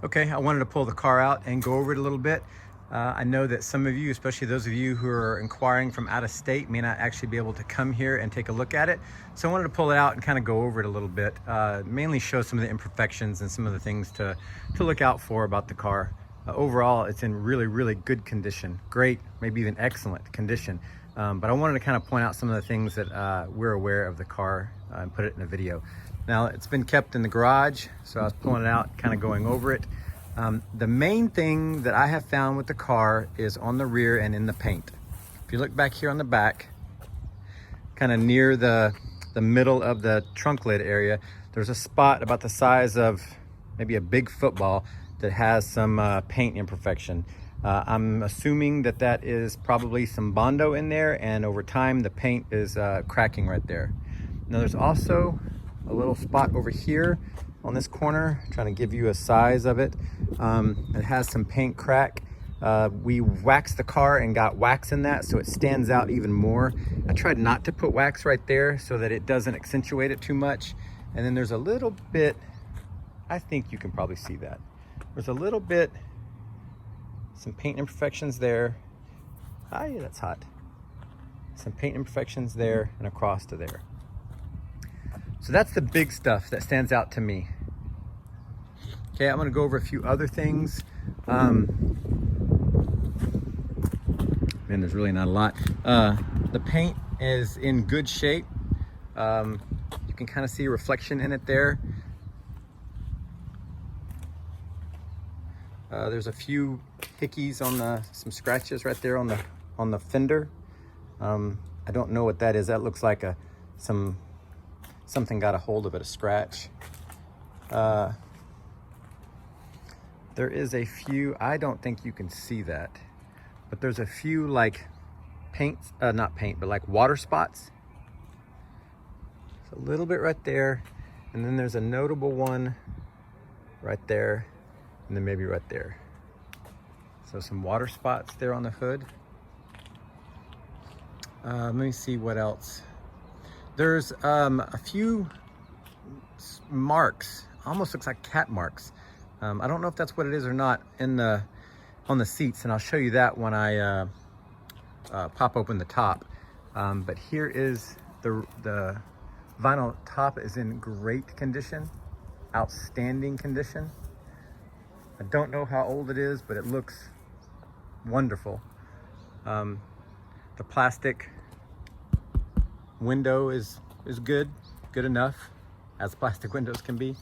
Okay, I wanted to pull the car out and go over it a little bit. I know that some of you, especially those of you who are inquiring from out of state, may not actually be able to come here and take a look at it. So I wanted to pull it out and kind of go over it a little bit, mainly show some of the imperfections and some of the things to look out for about the car. Overall, it's in really, really good condition. Great, maybe even excellent condition. But I wanted to kind of point out some of the things that we're aware of the car and put it in a video. Now, it's been kept in the garage, so I was pulling it out, kind of going over it. The main thing that I have found with the car is on the rear and in the paint. If you look back here on the back, kind of near the middle of the trunk lid area, there's a spot about the size of maybe a big football that has some paint imperfection. I'm assuming that that is probably some Bondo in there, and over time the paint is cracking right there. Now there's also a little spot over here on this corner, trying to give you a size of it. It has some paint crack. We waxed the car and got wax in that, so it stands out even more. I tried not to put wax right there so that it doesn't accentuate it too much. And then there's a little bit, I think you can probably see that. There's a little bit, some paint imperfections there. Ah, yeah, that's hot. Some paint imperfections there and across to there. So that's the big stuff that stands out to me. Okay, I'm gonna go over a few other things. Man, there's really not a lot. The paint is in good shape. You can kind of see a reflection in it there. There's a few hickeys on some scratches right there on the fender. I don't know what that is. That looks like something got a hold of it, a scratch. There is a few, I don't think you can see that, but there's a few like not paint, but like water spots. It's a little bit right there, and then there's a notable one right there, and then maybe right there. So some water spots there on the hood. Let me see what else. There's a few marks, almost looks like cat marks. I don't know if that's what it is or not on the seats, and I'll show you that when I pop open the top. But here is the vinyl top is in great condition, outstanding condition. I don't know how old it is, but it looks wonderful. The plastic window is good enough, as plastic windows can be.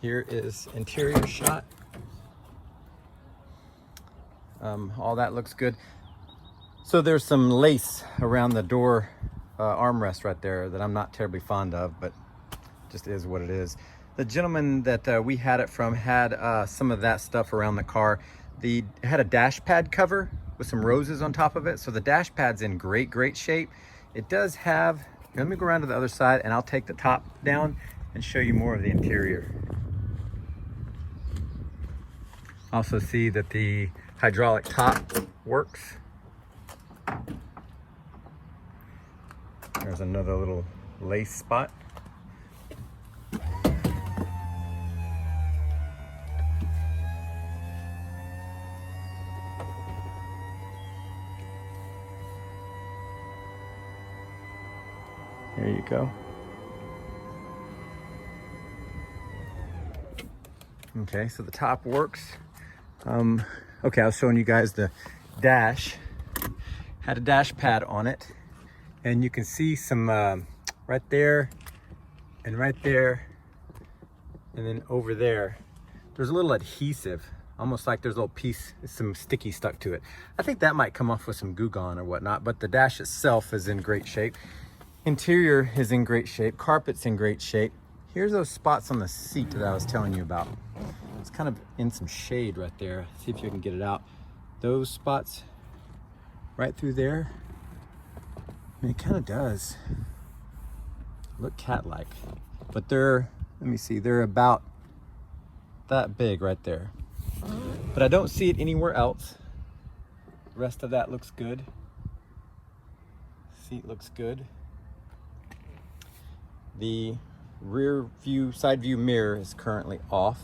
Here is interior shot. All that looks good. So there's some lace around the door armrest right there that I'm not terribly fond of, but just is what it is. The gentleman that we had it from had some of that stuff around the car. It had a dash pad cover with some roses on top of it, so the dash pad's in great shape. It does have, let me go around to the other side and I'll take the top down and show you more of the interior. Also see that the hydraulic top works. There's another little lace spot. There you go. Okay, so the top works. Okay, I was showing you guys the dash. Had a dash pad on it, and you can see some right there, and right there, and then over there. There's a little adhesive, almost like there's a little piece, some sticky stuck to it. I think that might come off with some Goo Gone or whatnot, but the dash itself is in great shape. Interior is in great shape. Carpet's in great shape. Here's those spots on the seat that I was telling you about. It's kind of in some shade right there. See if you can get it out. Those spots right through there. I mean, it kind of does look cat-like, but they're, let me see, they're about that big right there. But I don't see it anywhere else. The rest of that looks good. Seat looks good. The rear view, side view mirror is currently off.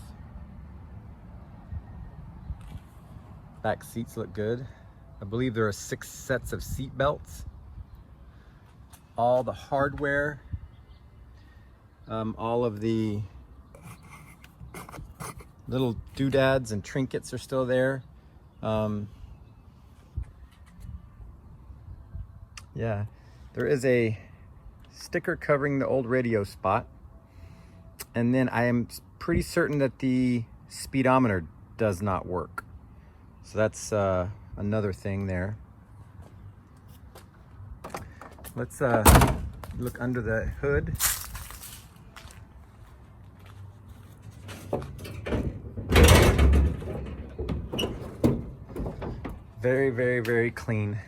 Back seats look good. I believe there are 6 sets of seat belts. All the hardware, all of the little doodads and trinkets are still there. Yeah, there is a sticker covering the old radio spot. And then I am pretty certain that the speedometer does not work. So that's another thing there. Let's look under the hood. Very, very, very clean.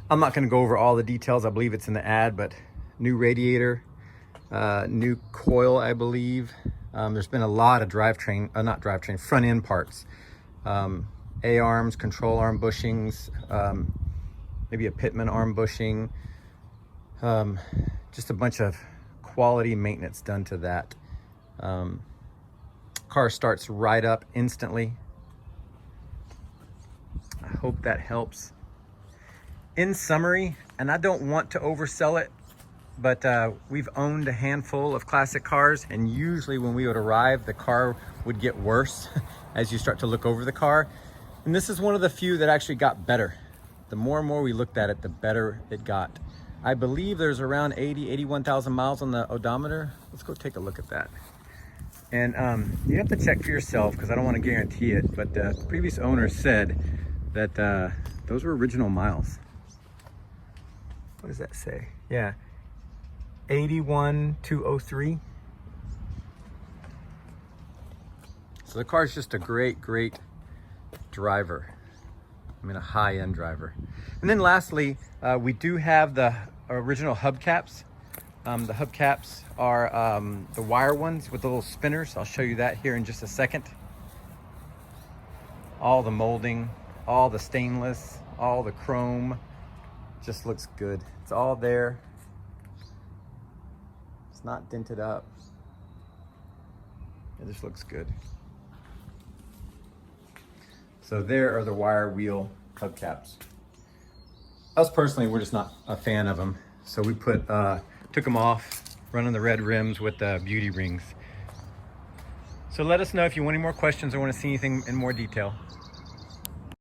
I'm not going to go over all the details. I believe it's in the ad, but new radiator, new coil, I believe. There's been a lot of front end parts. A-arms, control arm bushings, maybe a Pitman arm bushing. Just a bunch of quality maintenance done to that. Car starts right up instantly. I hope that helps. In summary, and I don't want to oversell it, but we've owned a handful of classic cars, and usually when we would arrive, the car would get worse as you start to look over the car. And this is one of the few that actually got better. The more and more we looked at it, the better it got. I believe there's around 81,000 miles on the odometer. Let's go take a look at that. And you have to check for yourself because I don't want to guarantee it, but the previous owner said that those were original miles. What does that say? Yeah, 81,203. So the car is just a great, great driver. I mean, a high-end driver. And then lastly, we do have the original hubcaps. The hubcaps are the wire ones with the little spinners. I'll show you that here in just a second. All the molding, all the stainless, all the chrome, just looks good. It's all there. It's not dented up. It just looks good. So there are the wire wheel hubcaps. Us personally, we're just not a fan of them. So we took them off, running the red rims with the beauty rings. So let us know if you want any more questions or want to see anything in more detail.